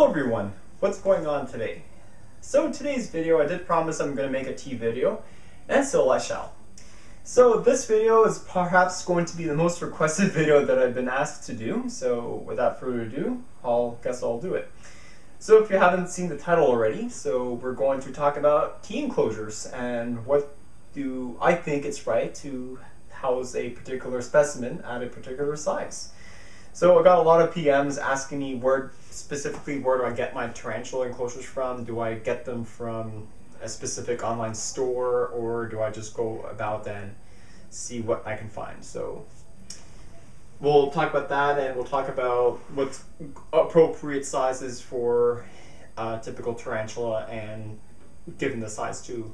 Hello everyone, what's going on today? So in today's video I did promise I'm going to make a tea video, and so I shall. So this video is perhaps going to be the most requested video that I've been asked to do, so without further ado, guess I'll do it. So if you haven't seen the title already, so we're going to talk about tea enclosures and what do I think it's right to house a particular specimen at a particular size. So I got a lot of PMs asking me specifically where do I get my tarantula enclosures from? Do I get them from a specific online store, or do I just go about and see what I can find? So we'll talk about that, and we'll talk about what's appropriate sizes for typical tarantula and given the size too.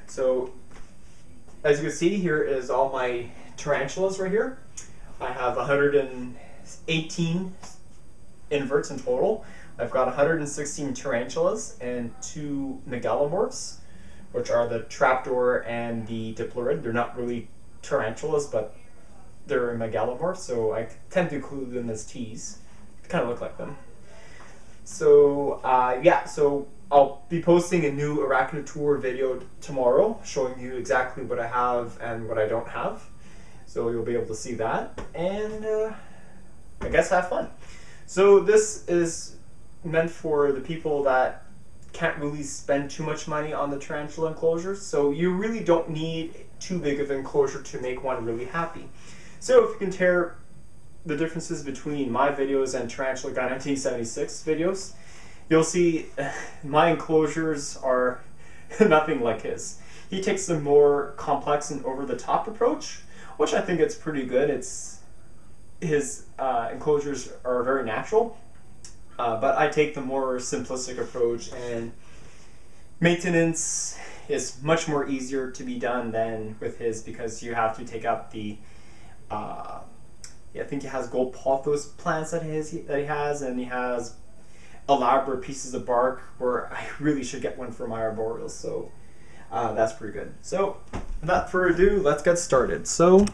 So as you can see, here is all my tarantulas right here. I have 118 inverts in total. I've got 116 tarantulas and 2 megalomorphs, which are the trapdoor and the diplorid. They're not really tarantulas, but they're megalomorphs, so I tend to include them as teas. They kind of look like them. So yeah, so I'll be posting a new arachnid tour video tomorrow, showing you exactly what I have and what I don't have. So you'll be able to see that, and I guess have fun. So this is meant for the people that can't really spend too much money on the tarantula enclosures. So you really don't need too big of an enclosure to make one really happy. So if you can compare the differences between my videos and Tarantula Guy 1976 videos, you'll see my enclosures are nothing like his. He takes the more complex and over-the-top approach, which I think it's pretty good. His enclosures are very natural, but I take the more simplistic approach, and maintenance is much more easier to be done than with his, because you have to take out the I think he has gold pothos plants that he has, and he has elaborate pieces of bark where I really should get one for my arboreals, so that's pretty good. So without further ado, let's get started. So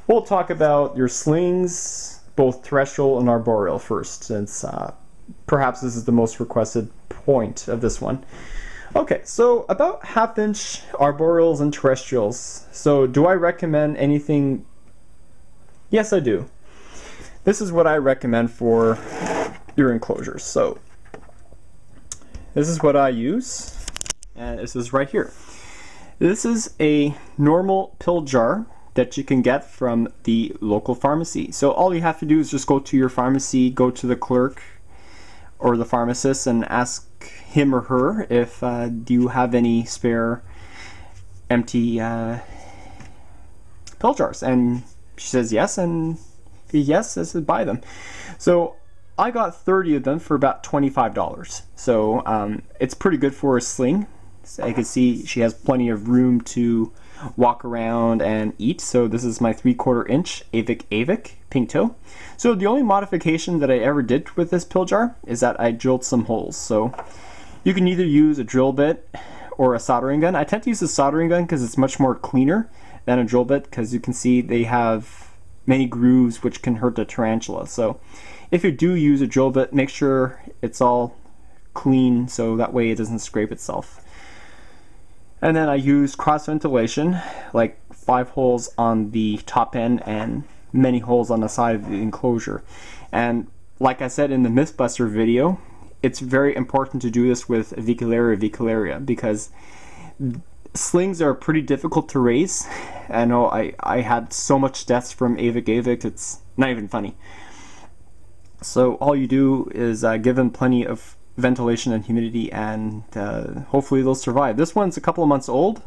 we'll talk about your slings, both terrestrial and arboreal first, since perhaps this is the most requested point of this one. Okay, so about 1/2 inch arboreals and terrestrials. So do I recommend anything? Yes, I do. This is what I recommend for your enclosures. So this is what I use, and this is right here. This is a normal pill jar that you can get from the local pharmacy. So all you have to do is just go to your pharmacy, go to the clerk or the pharmacist and ask him or her if do you have any spare empty pill jars, and she says yes, and yes, I said buy them. So I got 30 of them for about $25. So it's pretty good for a sling. So I can see she has plenty of room to walk around and eat. So this is my 3/4 inch Avic pink toe. So the only modification that I ever did with this pill jar is that I drilled some holes. So you can either use a drill bit or a soldering gun. I tend to use a soldering gun because it's much more cleaner than a drill bit, because you can see they have many grooves which can hurt the tarantula. So if you do use a drill bit, make sure it's all clean so that way it doesn't scrape itself. And then I use cross ventilation, like 5 holes on the top end and many holes on the side of the enclosure. And like I said in the Mythbuster video, it's very important to do this with Avicularia because slings are pretty difficult to raise. I know I had so much deaths from Avic, it's not even funny. So all you do is give them plenty of ventilation and humidity, and hopefully they'll survive. This one's a couple of months old.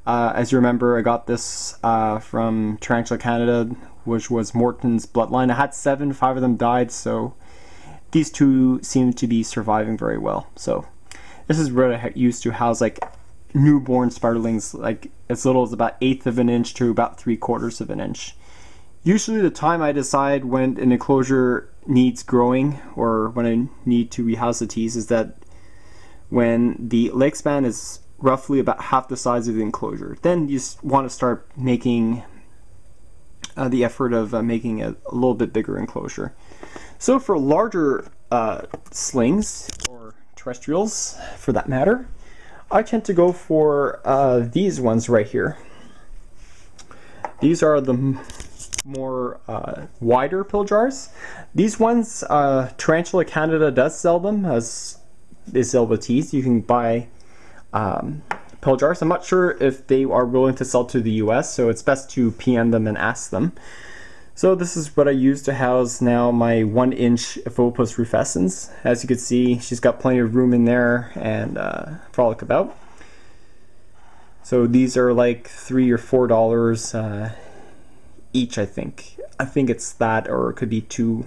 As you remember, I got this from Tarantula Canada, which was Morton's bloodline. I had 7, 5 of them died, so these 2 seem to be surviving very well. So this is what I used to house like newborn spiderlings, like as little as about 1/8 of an inch to about 3/4 of an inch. Usually the time I decide when an enclosure needs growing or when I need to rehouse the teas is that when the leg span is roughly about half the size of the enclosure. Then you want to start making the effort of making a little bit bigger enclosure. So for larger slings, or terrestrials for that matter, I tend to go for these ones right here. These are the more wider pill jars. These ones, Tarantula Canada does sell them, as they sell with teeth. You can buy pill jars. I'm not sure if they are willing to sell to the US, so it's best to PM them and ask them. So this is what I use to house now my 1-inch Ephopus rufescens. As you can see, she's got plenty of room in there and frolic about. So these are like $3 or $4 each, I think. I think it's that, or it could be $2.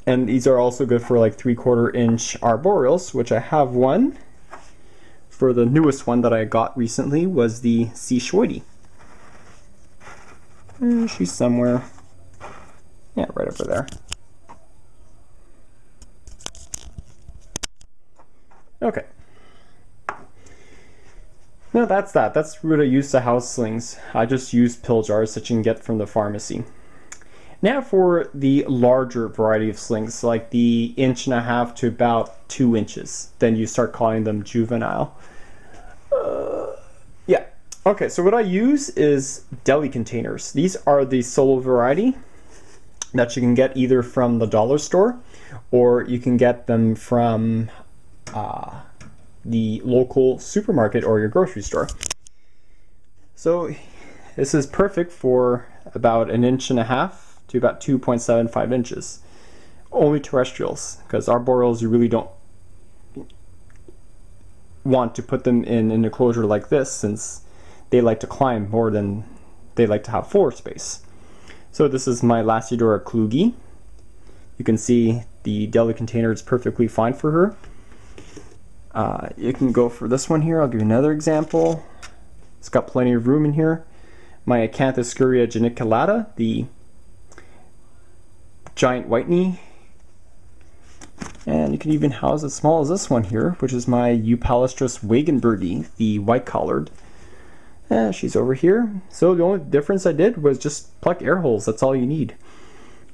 And these are also good for like 3/4 inch arboreals, which I have one. For the newest one that I got recently was the C. Schwoidi. She's somewhere. Yeah, right over there. Okay. No, that's that. That's what I use to house slings. I just use pill jars that you can get from the pharmacy. Now for the larger variety of slings, like the 1.5 to about 2 inches. Then you start calling them juvenile. Yeah. Okay, so what I use is deli containers. These are the solo variety that you can get either from the dollar store, or you can get them from the local supermarket or your grocery store. So this is perfect for about 1.5 to about 2.75 inches. Only terrestrials, because arboreals you really don't want to put them in an enclosure like this, since they like to climb more than they like to have floor space. So this is my Lasiodora klugi. You can see the deli container is perfectly fine for her. You can go for this one here. I'll give you another example. It's got plenty of room in here. My Acanthoscuria geniculata, the giant white knee. And you can even house as small as this one here, which is my Eupalestris wagenbergi, the white-collared. She's over here. So the only difference I did was just plug air holes. That's all you need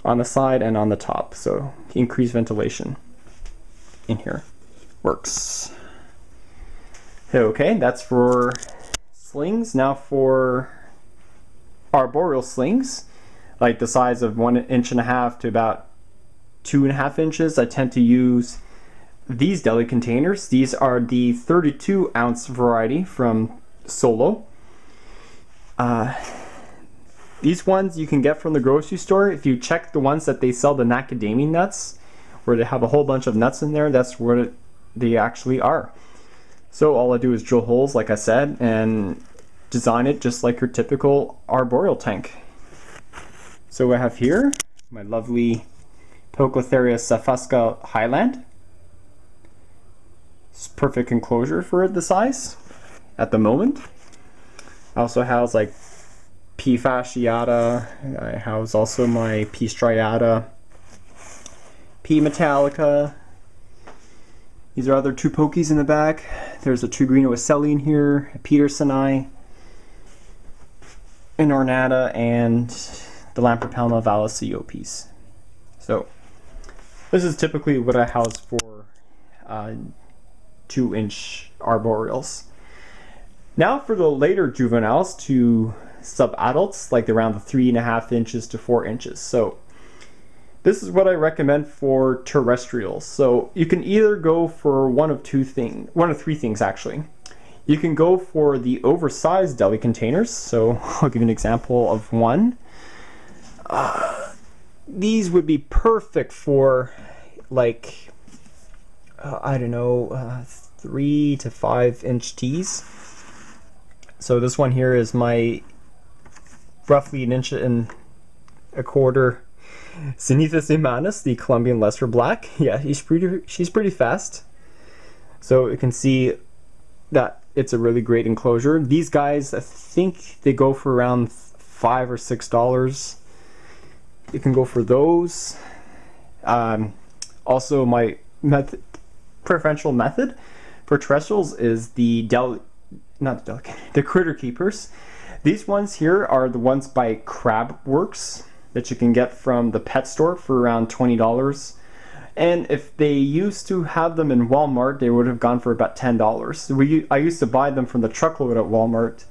on the side and on the top. So increase ventilation in here. Works. Okay, that's for slings. Now for arboreal slings, like the size of 1.5 to about 2.5 inches, I tend to use these deli containers. These are the 32-ounce variety from Solo. These ones you can get from the grocery store. If you check the ones that they sell, the macadamia nuts, where they have a whole bunch of nuts in there, that's what they actually are. So all I do is drill holes, like I said, and design it just like your typical arboreal tank. So I have here my lovely Poecilotheria cephusca highland. It's perfect enclosure for the size at the moment. I also house like P. fasciata. I house also my P. striata, P. metallica. These are other two pokies in the back. There's a Tugrino ocelli in here, a Petersoni, an ornata, and the Lampropelma valiciopes. So this is typically what I house for 2-inch arboreals. Now for the later juveniles to sub-adults, like around the 3.5 inches to 4 inches. So this is what I recommend for terrestrials. So you can either go for one of three things actually. You can go for the oversized deli containers. So I'll give you an example of one. These would be perfect for like, I don't know, 3 to 5 inch teas. So this one here is my roughly 1.25 inches Zenithus imanus, the Colombian lesser black. Yeah, she's pretty fast. So you can see that it's a really great enclosure. These guys, I think they go for around $5 or $6. You can go for those. Also, my preferential method for terrestrials is the critter keepers. These ones here are the ones by Crab Works that you can get from the pet store for around $20. And if they used to have them in Walmart, they would have gone for about $10. I used to buy them from the truckload at Walmart.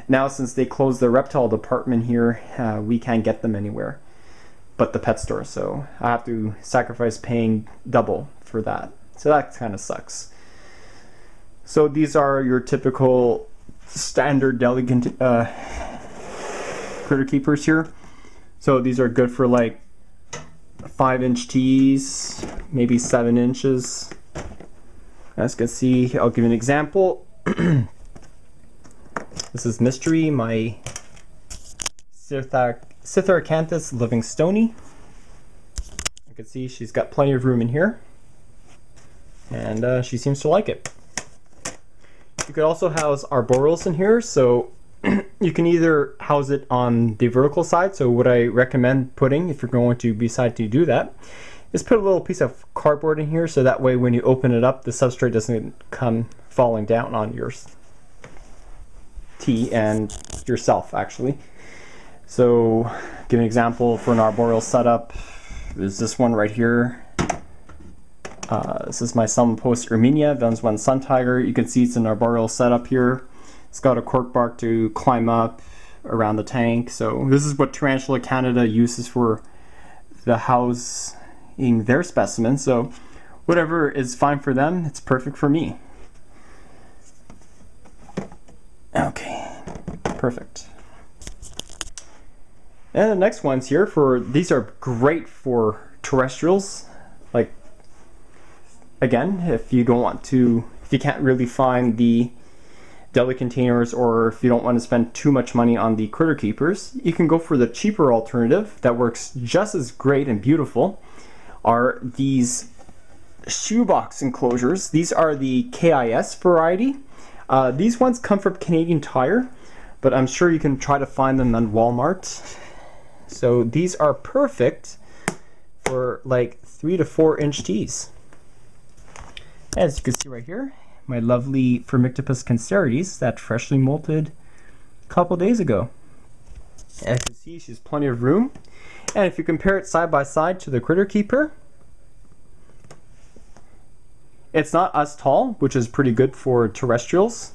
Now, since they closed the reptile department here, we can't get them anywhere but the pet store. So I have to sacrifice paying double for that. So that kind of sucks. So these are your typical standard deli critter keepers here. So these are good for like 5-inch tees, maybe 7 inches. As you can see, I'll give you an example. This is Mystery, my Citharacanthes livingstoni. You can see she's got plenty of room in here, and she seems to like it. You could also house arboreals in here, so you can either house it on the vertical side. So what I recommend putting, if you're going to decide to do that, is put a little piece of cardboard in here, so that way when you open it up, the substrate doesn't come falling down on your tea and yourself, actually. So give an example for an arboreal setup is this one right here. This is my Selma-Post Erminia, Venezuelan sun tiger. You can see it's an arboreal setup here. It's got a cork bark to climb up around the tank. So this is what Tarantula Canada uses for the housing their specimens. So whatever is fine for them, it's perfect for me. Okay, perfect. And the next ones here, these are great for terrestrials. Like, again, if you can't really find the deli containers, or if you don't want to spend too much money on the critter keepers, you can go for the cheaper alternative that works just as great and beautiful, are these shoebox enclosures. These are the KIS variety. These ones come from Canadian Tire, but I'm sure you can try to find them on Walmart. So these are perfect for like 3 to 4 inch tees. As you can see right here, my lovely Firmictopus cancerides that freshly molted a couple days ago. As you can see, she's plenty of room. And if you compare it side by side to the critter keeper, it's not as tall, which is pretty good for terrestrials.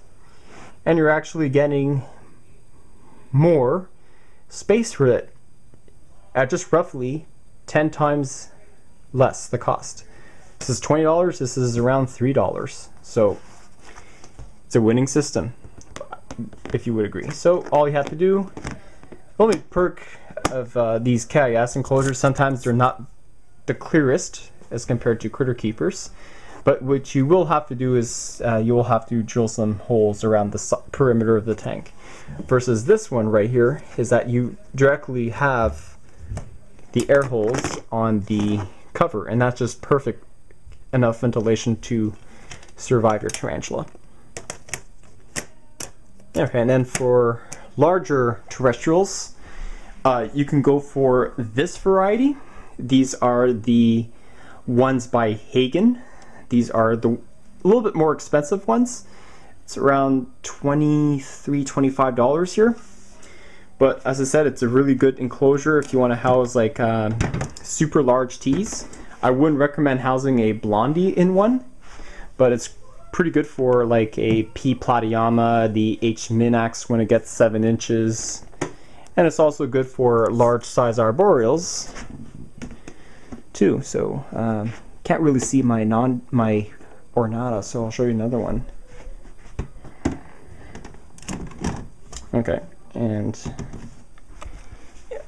And you're actually getting more space for it at just roughly 10 times less the cost. This is $20, this is around $3. So it's a winning system, if you would agree. So all you have to do, only perk of these KIS enclosures, sometimes they're not the clearest as compared to critter keepers. But what you will have to do is you will have to drill some holes around the perimeter of the tank. Versus this one right here is that you directly have the air holes on the cover, and that's just perfect enough ventilation to survive your tarantula. Okay, and then for larger terrestrials, you can go for this variety. These are the ones by Hagen. These are the a little bit more expensive ones. It's around $23, $25 here. But as I said, it's a really good enclosure if you want to house like super large tees. I wouldn't recommend housing a blondie in one, but it's pretty good for like a P. platyama, the H. minax when it gets 7 inches. And it's also good for large size arboreals too. So can't really see my ornata, so I'll show you another one. Okay, and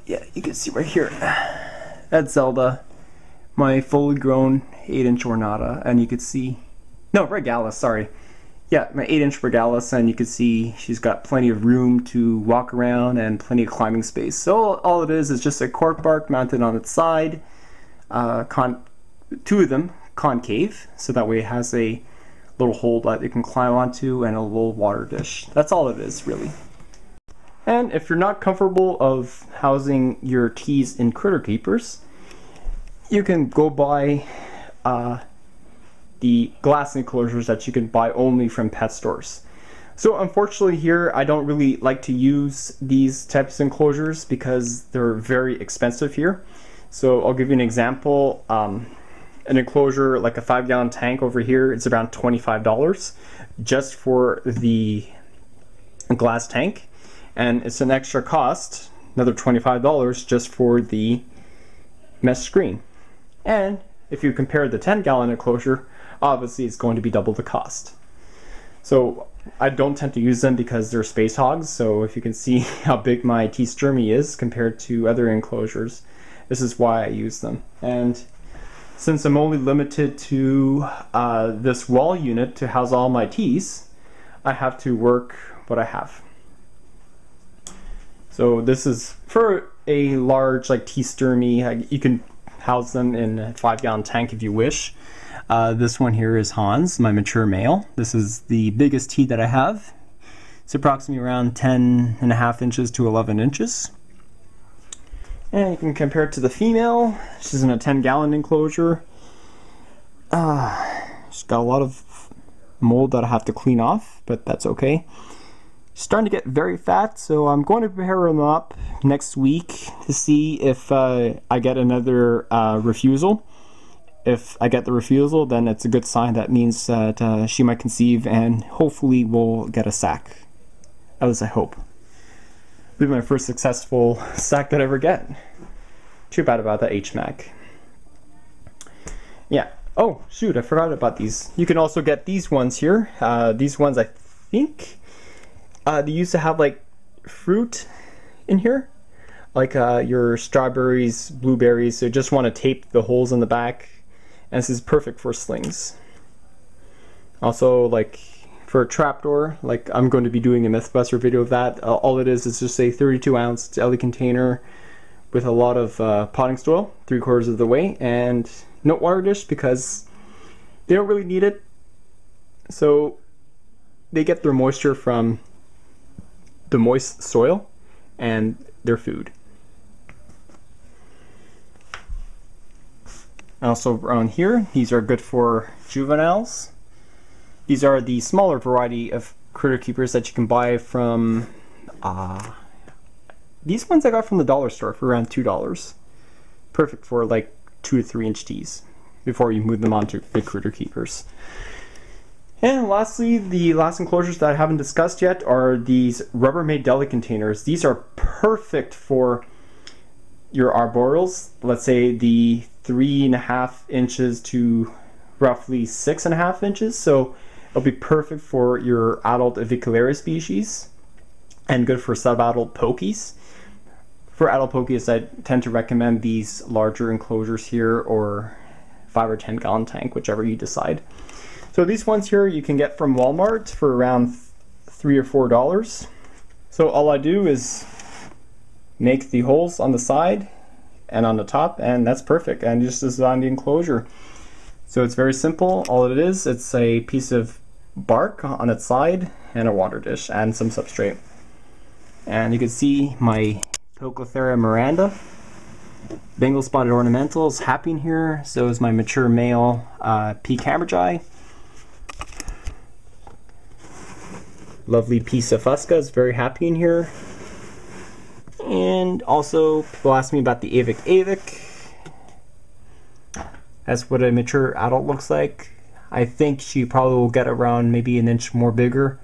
yeah, you can see right here, that's Zelda, my fully grown 8-inch ornata, and you could see, no, regalis, sorry. Yeah, my 8-inch regalis, and you can see she's got plenty of room to walk around and plenty of climbing space. So all it is just a cork bark mounted on its side, two of them concave, so that way it has a little hole that it can climb onto and a little water dish. That's all it is, really. And if you're not comfortable of housing your teas in critter keepers, you can go buy the glass enclosures that you can buy only from pet stores. So unfortunately here, I don't really like to use these types of enclosures because they're very expensive here. So I'll give you an example. An enclosure like a 5-gallon tank over here, it's around $25 just for the glass tank. And it's an extra cost, another $25 just for the mesh screen. And if you compare the 10-gallon enclosure, obviously it's going to be double the cost. So I don't tend to use them because they're space hogs. So if you can see how big my tea sturmy is compared to other enclosures, this is why I use them. And since I'm only limited to this wall unit to house all my teas, I have to work what I have. So this is for a large like tea sturmy. You can house them in a 5-gallon tank if you wish. This one here is Hans, my mature male. This is the biggest tea that I have. It's approximately around 10.5 inches to 11 inches. And you can compare it to the female. She's in a 10-gallon enclosure. She's got a lot of mold that I have to clean off, but that's okay. She's starting to get very fat, so I'm going to pair them up next week to see if I get another refusal. If I get the refusal, then it's a good sign. That means that she might conceive and hopefully we'll get a sack. At least I hope. It'll be my first successful sack that I ever get. Too bad about the HMAC. Yeah. Oh, shoot, I forgot about these. You can also get these ones here. These ones, I think, they used to have like fruit in here. Like your strawberries, blueberries. So you just want to tape the holes in the back. And this is perfect for slings. Also, like for a trapdoor, like I'm going to be doing a Mythbuster video of that. All it is just a 32-ounce Deli container with a lot of potting soil, 3/4 of the way, and no water dish because they don't really need it. So they get their moisture from the moist soil and their food. Also around here, these are good for juveniles. These are the smaller variety of critter keepers that you can buy from, these ones I got from the dollar store for around $2. Perfect for like 2 to 3 inch teas before you move them on to big critter keepers. And lastly, the last enclosures that I haven't discussed yet are these Rubbermaid Deli containers. These are perfect for your arboreals. Let's say the 3.5 inches to roughly 6.5 inches. So it'll be perfect for your adult Avicularia species and good for sub-adult pokies. For adult pokies, I tend to recommend these larger enclosures here or 5 or 10 gallon tank, whichever you decide. So these ones here you can get from Walmart for around $3 or $4. So all I do is make the holes on the side and on the top, and that's perfect, and just design the enclosure. So it's very simple. All it is, it's a piece of bark on its side and a water dish and some substrate. And you can see my Poecilotheria Miranda, Bengal spotted ornamentals, happy in here. So is my mature male P. Cambridgei. Lovely piece of Fusca is very happy in here. And also, people ask me about the Avic. That's what a mature adult looks like. I think she probably will get around maybe an inch more bigger.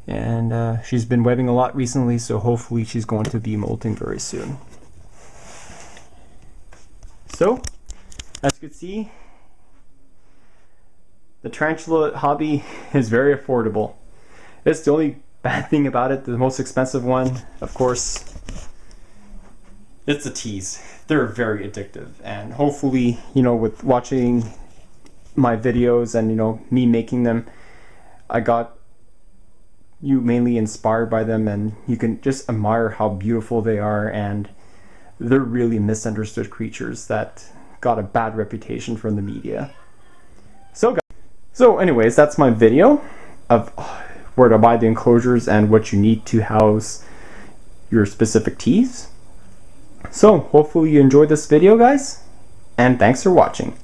And she's been webbing a lot recently, so hopefully she's going to be molting very soon. So, as you can see, the tarantula hobby is very affordable. It's the only bad thing about it. The most expensive one, of course, it's the teas. They're very addictive, and hopefully, you know, with watching my videos and, you know, me making them, I got you mainly inspired by them, and you can just admire how beautiful they are, and they're really misunderstood creatures that got a bad reputation from the media. So anyways, that's my video of where to buy the enclosures and what you need to house your specific teas. So hopefully you enjoyed this video, guys, and thanks for watching.